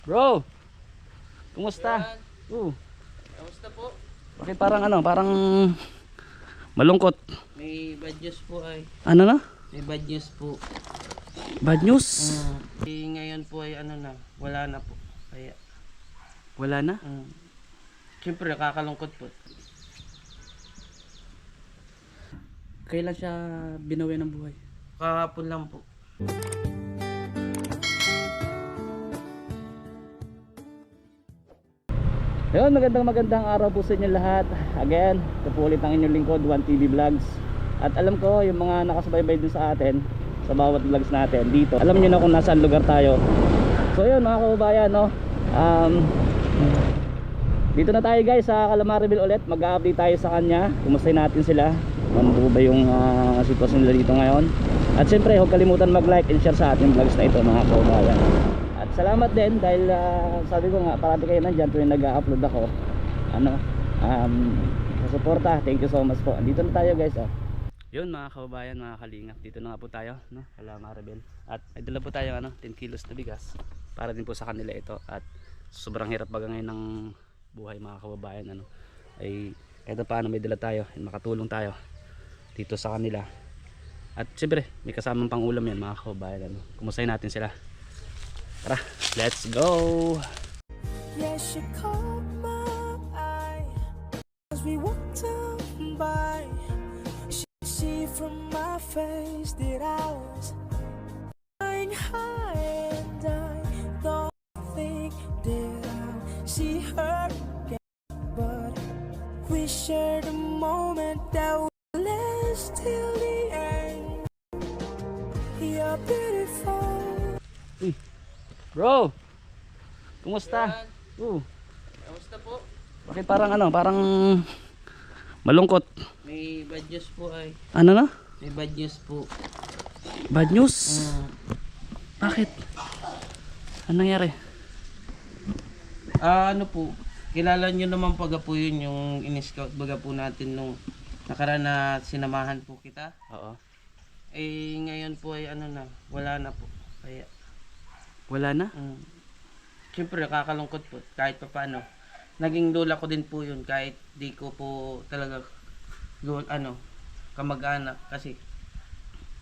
Bro, kumusta? Kamusta po? Bakit parang parang malungkot. May bad news po ay. Ano na? May bad news po. Bad news? Ngayon po ay ano na, wala na po. Kaya, Wala na? siyempre nakakalungkot po. Kailan siya binawi ng buhay? Kahapon lang po. Ayun, magandang araw po sa inyo lahat. Again, ito po ulit ang inyong lingkod, 1TV Vlogs. At alam ko, yung mga nakasubaybay dun sa atin, sa bawat vlogs natin dito, alam nyo na kung nasaan lugar tayo. So yun mga kababayan, no? Dito na tayo guys sa Calamarevel ulit. Mag-update tayo sa kanya. Kumustahin natin sila. Ano ba yung sitwasyon nila dito ngayon. At syempre, huwag kalimutan mag-like and share sa ating vlogs na ito mga kababayan. At salamat din dahil sabi ko nga, parati kayo nandyan tuwing nag-upload ako. Sa suporta. Thank you so much po. Andito na tayo guys. Yun mga kababayan, mga kalingap, dito na nga po tayo, no? Calamarevel. At ay dala po tayo 10 kilos na bigas para din po sa kanila ito. At sobrang hirap baga ngayon ng buhay mga kababayan, ay kahit paano may dala tayo, makatulong tayo dito sa kanila. At siyempre may kasamang pang ulam yan mga kababayan, kumustahin natin sila. Tara, let's go. Yes, you caught my eye as we walked on by. She see from my face that I was flying high, and I don't think that I'll see her again. But we shared a moment that will last till the end. You're beautiful. Bro, kumusta? Kamusta po? Bakit parang parang malungkot? May bad news po ay. Ano na? May bad news po. Bad news? Bakit? Ano nangyari? Ano po, kilala nyo naman pag po yun yung in-scout baga po natin nung nakaraan na sinamahan po kita. Oo. Ngayon po ay ano na, wala na po. Kaya, Wala na? siyempre nakakalungkot po kahit pa paano. Naging lola ko din po yun kahit di ko po talaga kamag-anak kasi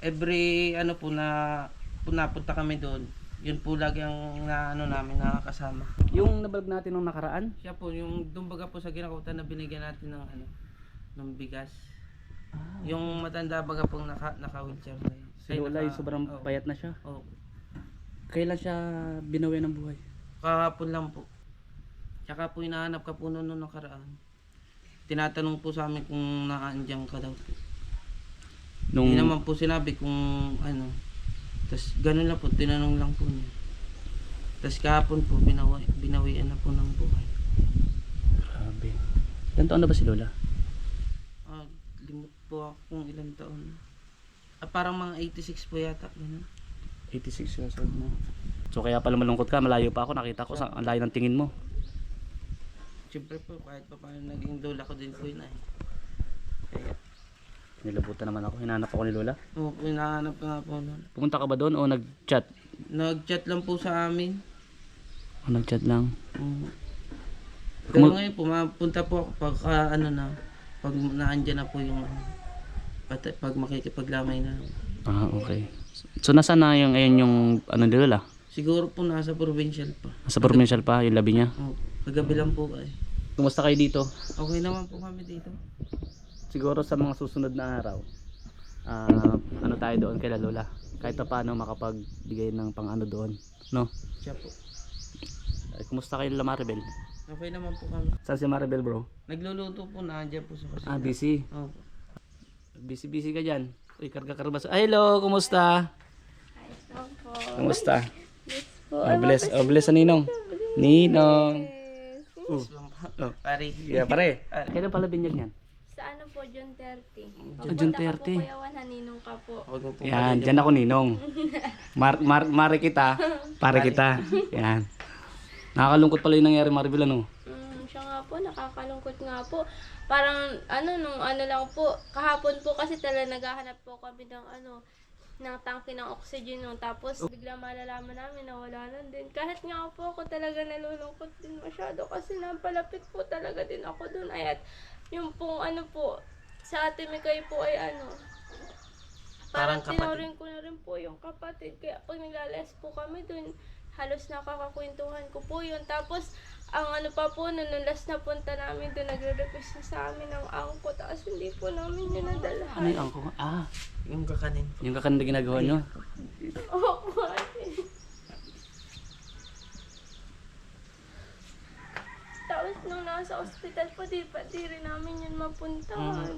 every po na napunta kami doon, yun po lagi ang namin nakakasama. Yung nabalag natin nung nakaraan? Siya po yung dumbaga po sa Ginakutan na binigyan natin ng ng bigas. Yung matanda baga pong naka-wheelchair na yun. Si Lola yung sobrang payat na siya. Oo. Kailan siya binawi ng buhay? Kahapon lang po. Tsaka po hinahanap ka po noon nakaraan. Tinatanong po sa amin kung nakaandiyan ka daw. Hindi naman po sinabi kung ano. Tapos ganun lang po, tinanong lang po niya. Tapos kahapon po, binawian na po ng buhay. Grabe. Ilan taon na ba si Lola? Limot po ako kung ilang taon. Parang mga 86 po yata. Ganun. 86 years old na. So kaya pala malungkot ka, malayo pa ako, nakita ko ang layo ng tingin mo. Siyempre po, kahit pa paano naging lola ko din po yun ay. Kaya, Nilabutan naman ako, hinanap ako ni Lola. hinahanap ko nga po noon. Pumunta ka ba doon o nag-chat? Nag-chat lang po sa amin. O nag-chat lang? Pero ngayon po, mapunta po ako pag pag naandyan na po yung pag makikipaglamay na. Okay. So nasaan na yung ngayon yung ni Lola? Siguro po nasa provincial pa. Sa provincial pa yung labi niya? Kagabi lang po ay. Kumusta kayo dito? Okay naman po kami dito. Siguro sa mga susunod na araw, tayo doon kay Lola. Kahit pa paano makapagbigay ng pang doon, no? Siya po. Ay, kumusta kayo la Maribel? Okay naman po kami. Saan si Maribel bro? Nagluluto po, nandiyan po sa kusina. Busy. Opo. Busy ka dyan. Uy, karga ba? Hello, kumusta? Kumusta? Bless sa Ninong. Ninong. Pare. Yeah, pare. Kailan pala binyag yan? Sa ano po, June 30. June Pupunta ka 30. po, Kuya Naninong ka po. Yan, dyan ako Ninong. Mare kita. Pare kita. Yan. Nakakalungkot pala yung nangyari Maribel, Siya nga po, nakakalungkot nga po. Parang nung lang po, kahapon po kasi talaga naghahanap po kami ng ng tangke ng oxygen nun. Tapos bigla malalaman namin na wala na din. Kahit nga po ako talaga nalulungkot din masyado kasi napalapit po talaga din ako dun. At yung pong ano po, sa Ate Mikay po ay ano, Parang parang kapatid. tinuring ko na rin po yung kapatid. Kaya pag naglalas po kami dun, halos nakakakwentuhan ko po yun. Tapos, ang ano pa po, nung last na punta namin doon, nagre-request na sa amin ng angko. Tapos hindi po namin yun nadalahan. Ano yung angko? Ah, Yung kakanin. yung kakanda ginagawa nyo? Oo po, ate. Tapos nung nasa ospital po, di rin namin yun mapuntahan.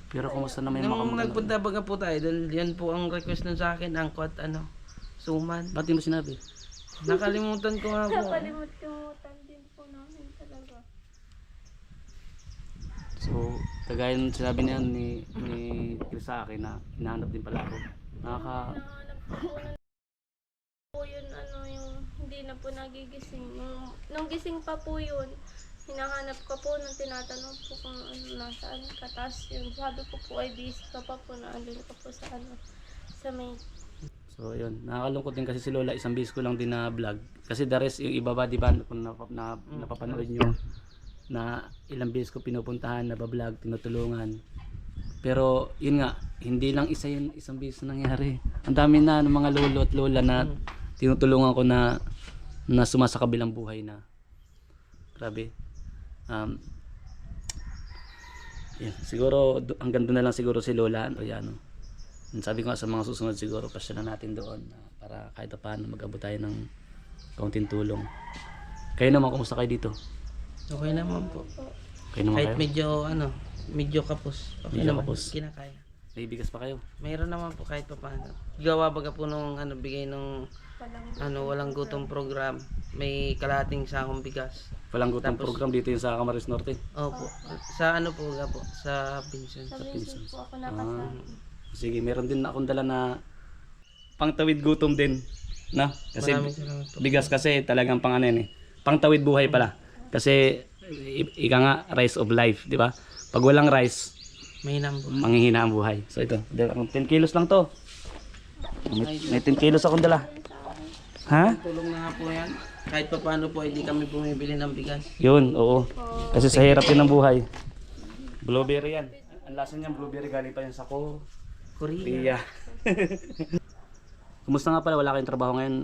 Pero kumusta naman yung Nung makamagano? nagpunta baga po tayo, dahil yan po ang request nun sa akin, angko at ano, suman. Ba't di mo sinabi? Nakalimutan ko nga po. Nakalimutan din po namin talaga. So, kagaya nung sinabi niya ni Chris sa akin na hinahanap din pala ako. Hinahanap ko po po yun, ano, yung hindi na po nagigising. Nung gising pa po yun, hinahanap ko po nung tinatanong po kung ano, nasaan ka. Tapos yun, sabi ko po ay busy ka pa po, naandun ka po sa ano, sa may. So, yun. Nakakalungkot din kasi si Lola, isang bis ko lang din na vlog. Kasi the rest, yung iba ba, di ba, kung napapanood nyo, na ilang bis ko pinupuntahan, nabablog, tinutulungan. Pero, yun nga, hindi lang isa yun, isang bis na nangyari. Ang dami na ng mga lolo at lola na tinutulungan ko na sumasa kabilang buhay na. Grabe. Yan. Siguro, hanggang doon na lang siguro si Lola. O yan, sabi ko nga sa mga susunod siguro pasya na natin doon para kahit paano mag-abot tayo ng kaunting tulong. Kayo naman, kumusta kayo dito? Okay naman po. Kayo naman Kahit kayo? medyo kapos. Okay Medyo naman. kapos. Kinakaya. May bigas pa kayo? Mayroon naman po kahit pa paano. Gawa baga po nung ano, bigay nung walang gutom program. May kalahating sakong bigas. Walang gutong Tapos- program dito yung sa Camarines Norte. Opo. Sa ano po ga po? Sa Vincent. Sa Vincent po ako nakasabi. Sige, meron din akong dala na pangtawid gutom din. Na? Kasi Maraming salamat po. bigas kasi talagang pang ano yun eh. Pangtawid buhay pala. Kasi ika nga rice of life, di ba? Pag walang rice, May nambo. manghihina ang buhay. So ito, 10 kilos lang to. May 10 kilos akong dala. Ha? Tulong na nga po yan. Kahit pa paano po, hindi kami bumibili ng bigas. Yun, oo. Kasi sa hirap din ng buhay. Blueberry yan. Ang lasa niyan, blueberry galing pa yan sa Korea. Korea. Kumusta nga pala? Wala kayong trabaho ngayon?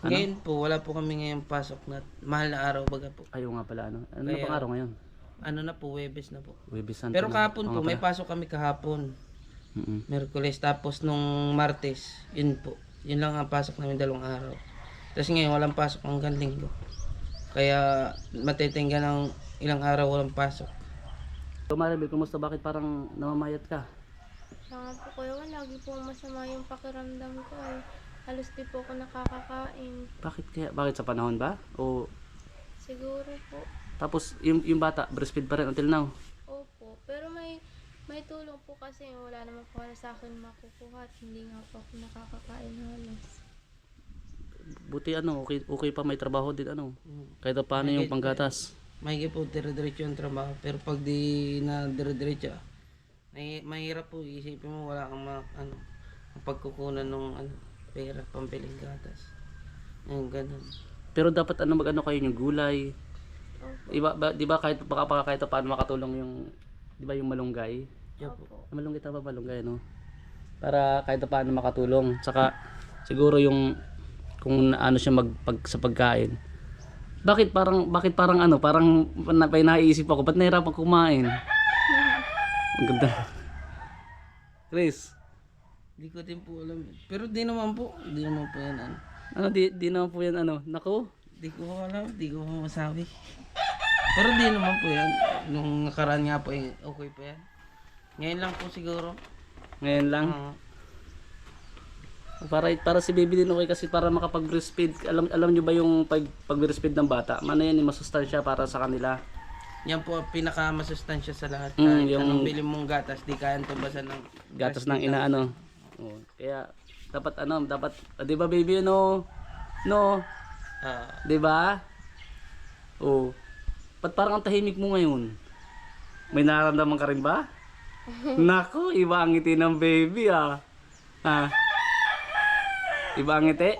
Ano? Ngayon po, wala po kami ngayong pasok na mahal na araw baga po. Ayaw nga pala, ano? Ano na Kaya- pang araw ngayon? Ano na po, Webes na po. Webes Santo Pero na. kahapon Oo po, nga may pala. pasok kami kahapon. Mm-mm. Merkules, tapos nung Martes, yun po. Yun lang ang pasok namin 2 araw. Tapos ngayon, walang pasok hanggang Linggo. Kaya matitingga ng ilang araw walang pasok. So Maribel, kumusta? Bakit parang namamayat ka? Saka po kuya, lagi po masama yung pakiramdam ko eh. Halos di po ako nakakakain. Bakit kaya? Bakit sa panahon ba? O Siguro po. tapos yung bata, breastfeed pa rin until now? Opo. Pero may tulong po kasi wala naman po sa akin makukuha at hindi nga po ako nakakakain halos. Buti ano, okay pa may trabaho din ano. Kahit pa paano yung panggatas. May po, dire-diretso yung trabaho. Pero pag di na dire-diretso, mahirap po. Isipin mo, wala kang pagkukunan ng pera, pampiling gatas. Yung ganun. Pero dapat ano mag-ano kayo yung gulay. Opo. Di ba kahit baka kahit paano makatulong yung di ba yung malunggay? Yan po. Opo. Malunggay tama ba malunggay no? Para kahit paano makatulong. Saka siguro yung kung ano siya sa pagkain. Bakit parang ano, parang may naiisip ako, ba't nahirapan kumain? Ang ganda. Chris, Di ko din po alam. Pero di naman po yan. ano di naman po yan ano, naku. Di ko alam, di ko masabi. Pero di naman po yan. Nung nakaraan nga po, okay pa yan. Ngayon lang po siguro. Ngayon lang. Para si baby din okay kasi para makapag-breastfeed. Alam niyo ba yung pag-breastfeed ng bata? Mano yan, yung masustansya para sa kanila. Yan po ang pinakamasustansya sa lahat. Mm, Kahit yung- anong bili mong gatas, di kayang tubasan ng Gatas ng ina ano. Oh, kaya dapat 'di ba baby no? No, Ah, 'di ba? Oh. Ba't parang ang tahimik mo ngayon? May nararamdaman ka rin ba? Naku, iba ang ngiti ng baby ah. Ha? Iba ang ngiti?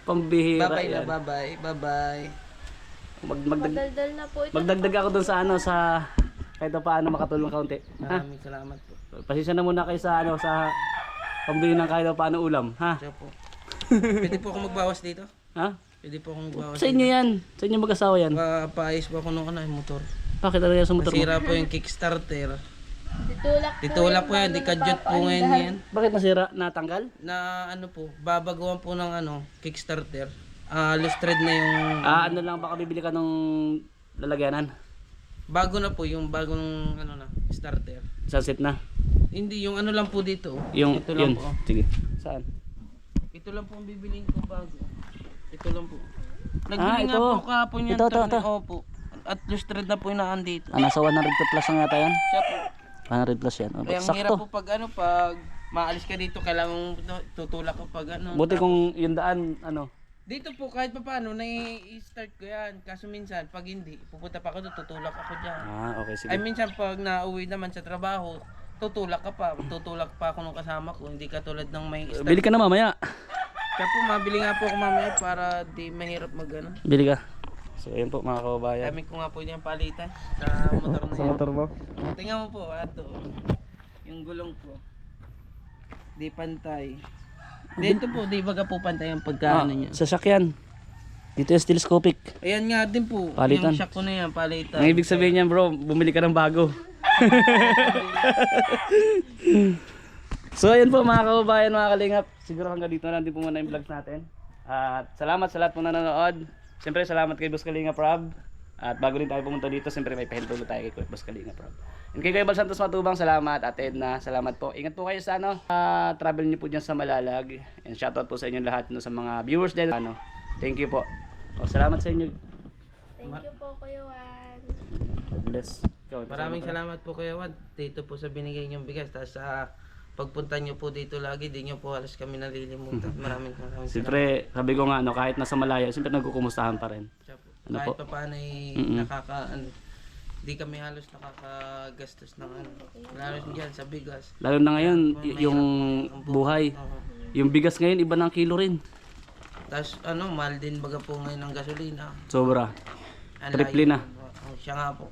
Pambihira Bye-bye na, yan. bye-bye. Bye-bye. Madaldal na po ito. Magdagdag ako dun sa ano, sa kahit pa paano makatulong kaunti. Ha? Maraming salamat po. Pasensya na muna kayo sa ano, sa pambili ng kahit pa paano ulam. Ha? Siya po. Pwede po ako magbawas dito? Ha? Pwede po akong magbawas Sa inyo yan. Sa inyo mag-asawa yan. Paayos po ako nung motor. Bakit ano yan sa motor mo? Nasira po yung kickstarter. Ditulak Po yan, di kadyot po ngayon yan. Bakit nasira? Natanggal? Na ano po, babagawan po ng kickstarter. Lustred na yung Ano lang, baka bibili ka nung lalagyanan. bago na po, yung bagong starter. Sunset na. Hindi, yung ano lang po dito. Yung, ito lang yun. po. Sige. Saan? Ito lang po ang bibiliin ko bago. Ito lang po. Nagbili ito. nga po kahapon yan. Ito. Opo. At lustred na po yung naan dito. Nasa 100 plus na yata yan? Siya po. 100 plus yan. Oh, Kaya ang hirap sakto. po pag maalis ka dito, kailangan tutulak ka pag Buti kung yung daan, Dito po kahit pa paano, na-start ko yan. Kaso minsan, pag hindi, pupunta pa ako doon, tutulak ako dyan. okay, sige. Ay minsan pag nauwi naman sa trabaho, tutulak ka pa. Tutulak pa ako nung kasama ko, hindi katulad ng may start. Bili ka na mamaya. Kaya po, mabili nga po ako mamaya para di mahirap Bili ka. So, ayun po mga kababayan. Dami ko nga po yung palitan sa motor na Sa yan. motor mo? Tingnan mo po, ato. Yung gulong po. Di pantay. Dito po, di baga po pantay ang pagkaano niya. Sasakyan. Dito yung telescopic. Ayan nga din po. Palitan. Yung shock ko na yan, palitan. Ang ibig sabihin niyan bro, bumili ka ng bago. So ayun po mga kababayan, mga kalingap. Siguro hanggang dito na lang din po muna yung vlogs natin. At salamat sa lahat po na nanonood. Siyempre salamat kay Boss Kalingap Rob. At bago rin tayo pumunta dito, siyempre may pahintulo tayo kay Boss Kalingap Rob. And kay Kuya Bal Santos Matubang, salamat. At Edna, salamat po. Ingat po kayo sa travel niyo po dyan sa Malalag. And shoutout po sa inyo lahat sa mga viewers din. Thank you po. Salamat sa inyo. Thank you po, Kuya Juan. God bless. Maraming salamat po Kuya Juan dito po sa binigay niyong bigas. Tapos sa pagpunta niyo po dito lagi, di niyo po halos kami nalilimutan. Maraming salamat. Siyempre, sabi ko nga, kahit nasa malayo, siyempre nagkukumustahan pa rin. Ano Kahit po? pa paano ay di kami halos nakakagastos ng lalo dyan sa bigas. Lalo na ngayon, yung buhay. Yung bigas ngayon, iba ng kilo rin. Tapos mahal din baga po ngayon ng gasolina. Sobra. Ang Triple layo. na. Siya nga po.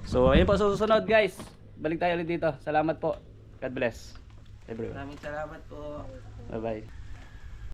So, ayun po, susunod guys. Balik tayo ulit dito. Salamat po. God bless. Everyone. Maraming salamat po. Bye-bye.